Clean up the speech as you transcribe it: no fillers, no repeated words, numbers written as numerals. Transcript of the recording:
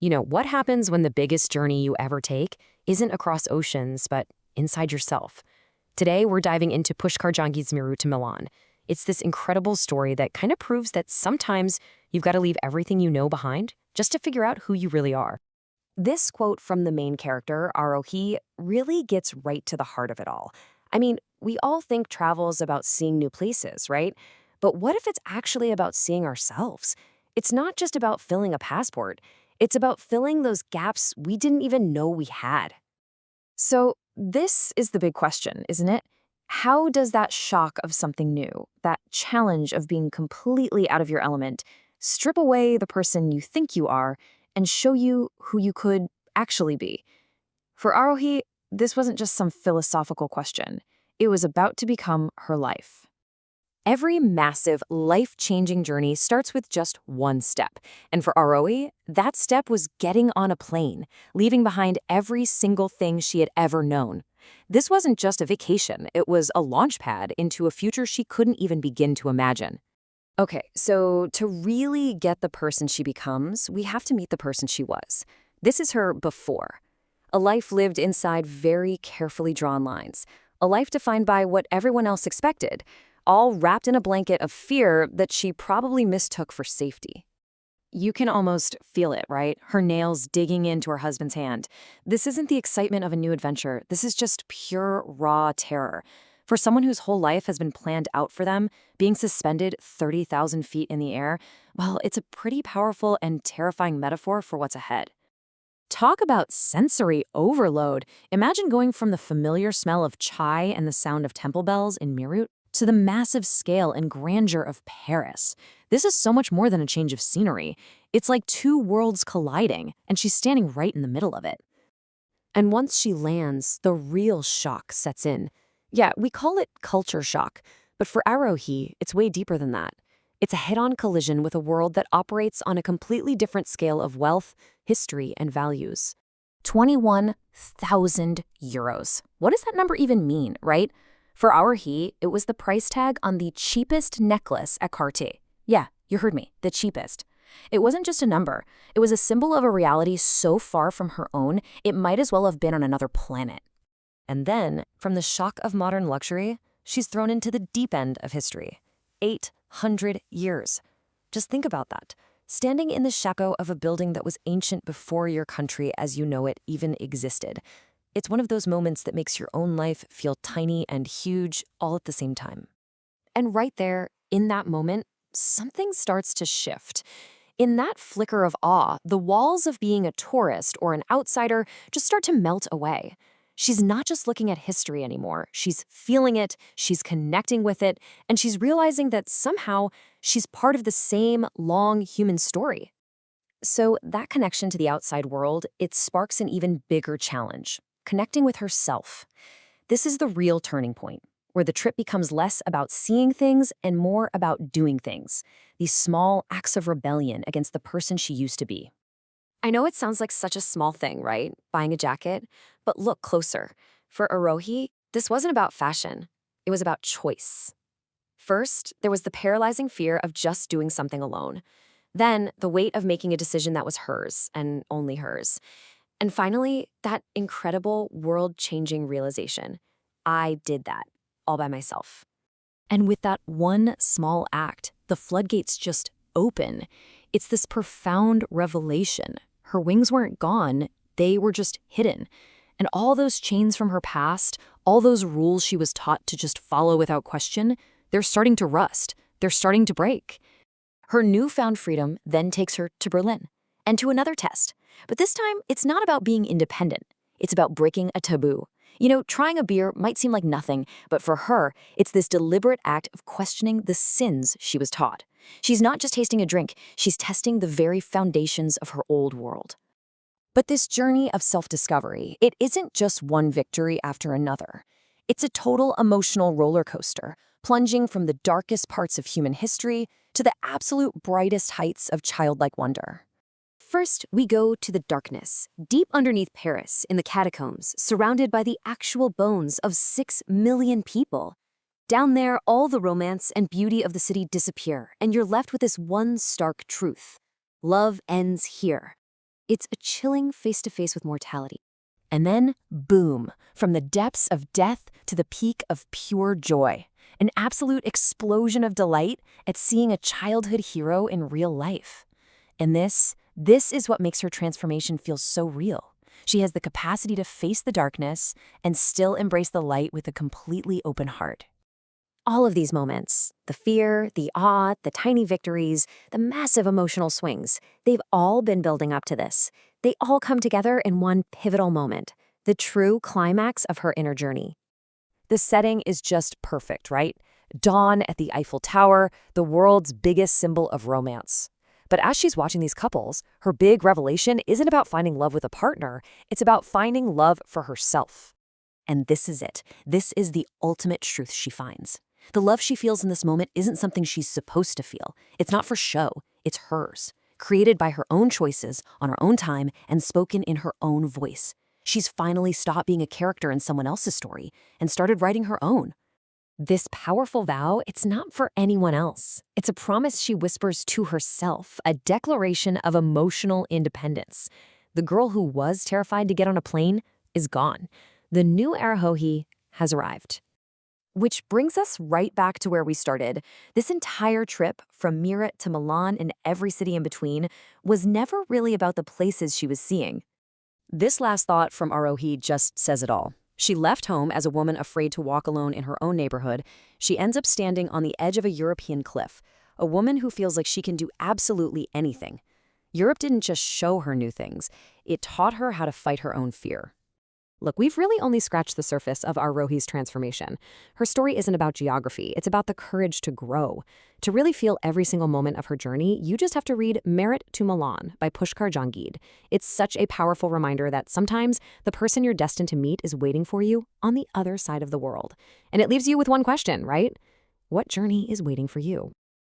What happens when the biggest journey you ever take isn't across oceans, but inside yourself? Today, we're diving into Pushkar Janghi's Meerut to Milan. It's this incredible story that kind of proves that sometimes you've got to leave everything you know behind just to figure out who you really are. This quote from the main character, Aarohi, really gets right to the heart of it all. I mean, we all think travel's about seeing new places, right? But what if it's actually about seeing ourselves? It's not just about filling a passport. It's about filling those gaps we didn't even know we had. So this is the big question, isn't it? How does that shock of something new, that challenge of being completely out of your element, strip away the person you think you are and show you who you could actually be? For Aarohi, this wasn't just some philosophical question. It was about to become her life. Every massive, life-changing journey starts with just one step. And for Aarohi, that step was getting on a plane, leaving behind every single thing she had ever known. This wasn't just a vacation, it was a launch pad into a future she couldn't even begin to imagine. Okay, so to really get the person she becomes, we have to meet the person she was. This is her before. A life lived inside very carefully drawn lines. A life defined by what everyone else expected, all wrapped in a blanket of fear that she probably mistook for safety. You can almost feel it, right? Her nails digging into her husband's hand. This isn't the excitement of a new adventure. This is just pure, raw terror. For someone whose whole life has been planned out for them, being suspended 30,000 feet in the air, well, it's a pretty powerful and terrifying metaphor for what's ahead. Talk about sensory overload. Imagine going from the familiar smell of chai and the sound of temple bells in Meerut to the massive scale and grandeur of Paris. This is so much more than a change of scenery. It's like two worlds colliding, and she's standing right in the middle of it. And once she lands, the real shock sets in. Yeah, we call it culture shock, but for Aarohi, it's way deeper than that. It's a head-on collision with a world that operates on a completely different scale of wealth, history, and values. 21,000 euros. What does that number even mean, right? For Aarohi, it was the price tag on the cheapest necklace at Cartier. Yeah, you heard me, the cheapest. It wasn't just a number. It was a symbol of a reality so far from her own, it might as well have been on another planet. And then, from the shock of modern luxury, she's thrown into the deep end of history. 800 years. Just think about that. Standing in the shadow of a building that was ancient before your country as you know it even existed. It's one of those moments that makes your own life feel tiny and huge all at the same time. And right there, in that moment, something starts to shift. In that flicker of awe, the walls of being a tourist or an outsider just start to melt away. She's not just looking at history anymore. She's feeling it, she's connecting with it, and she's realizing that somehow she's part of the same long human story. So that connection to the outside world, it sparks an even bigger challenge. Connecting with herself. This is the real turning point, where the trip becomes less about seeing things and more about doing things. These small acts of rebellion against the person she used to be. I know it sounds like such a small thing, right? Buying a jacket, but look closer. For Aarohi, this wasn't about fashion. It was about choice. First, there was the paralyzing fear of just doing something alone. Then, the weight of making a decision that was hers, and only hers. And finally, that incredible, world-changing realization. I did that, all by myself. And with that one small act, the floodgates just open. It's this profound revelation. Her wings weren't gone, they were just hidden. And all those chains from her past, all those rules she was taught to just follow without question, they're starting to rust. They're starting to break. Her newfound freedom then takes her to Berlin and to another test. But this time, it's not about being independent. It's about breaking a taboo. Trying a beer might seem like nothing, but for her, it's this deliberate act of questioning the sins she was taught. She's not just tasting a drink, she's testing the very foundations of her old world. But this journey of self-discovery, it isn't just one victory after another. It's a total emotional roller coaster, plunging from the darkest parts of human history to the absolute brightest heights of childlike wonder. First, we go to the darkness, deep underneath Paris, in the catacombs, surrounded by the actual bones of 6 million people. Down there, all the romance and beauty of the city disappear, and you're left with this one stark truth. Love ends here. It's a chilling face-to-face with mortality. And then, boom, from the depths of death to the peak of pure joy. An absolute explosion of delight at seeing a childhood hero in real life. And this is what makes her transformation feel so real. She has the capacity to face the darkness and still embrace the light with a completely open heart. All of these moments, the fear, the awe, the tiny victories, the massive emotional swings, they've all been building up to this. They all come together in one pivotal moment, the true climax of her inner journey. The setting is just perfect, right? Dawn at the Eiffel Tower, the world's biggest symbol of romance. But as she's watching these couples, her big revelation isn't about finding love with a partner, it's about finding love for herself. And this is it. This is the ultimate truth she finds. The love she feels in this moment isn't something she's supposed to feel. It's not for show. It's hers, created by her own choices, on her own time, and spoken in her own voice. She's finally stopped being a character in someone else's story and started writing her own. This powerful vow, it's not for anyone else. It's a promise she whispers to herself, a declaration of emotional independence. The girl who was terrified to get on a plane is gone. The new Aarohi has arrived. Which brings us right back to where we started. This entire trip, from Meerut to Milan and every city in between, was never really about the places she was seeing. This last thought from Aarohi just says it all. She left home as a woman afraid to walk alone in her own neighborhood. She ends up standing on the edge of a European cliff, a woman who feels like she can do absolutely anything. Europe didn't just show her new things, it taught her how to fight her own fear. Look, we've really only scratched the surface of Aarohi's transformation. Her story isn't about geography, it's about the courage to grow. To really feel every single moment of her journey, you just have to read Meerut to Milan by Pushkar Jangid. It's such a powerful reminder that sometimes the person you're destined to meet is waiting for you on the other side of the world. And it leaves you with one question, right? What journey is waiting for you?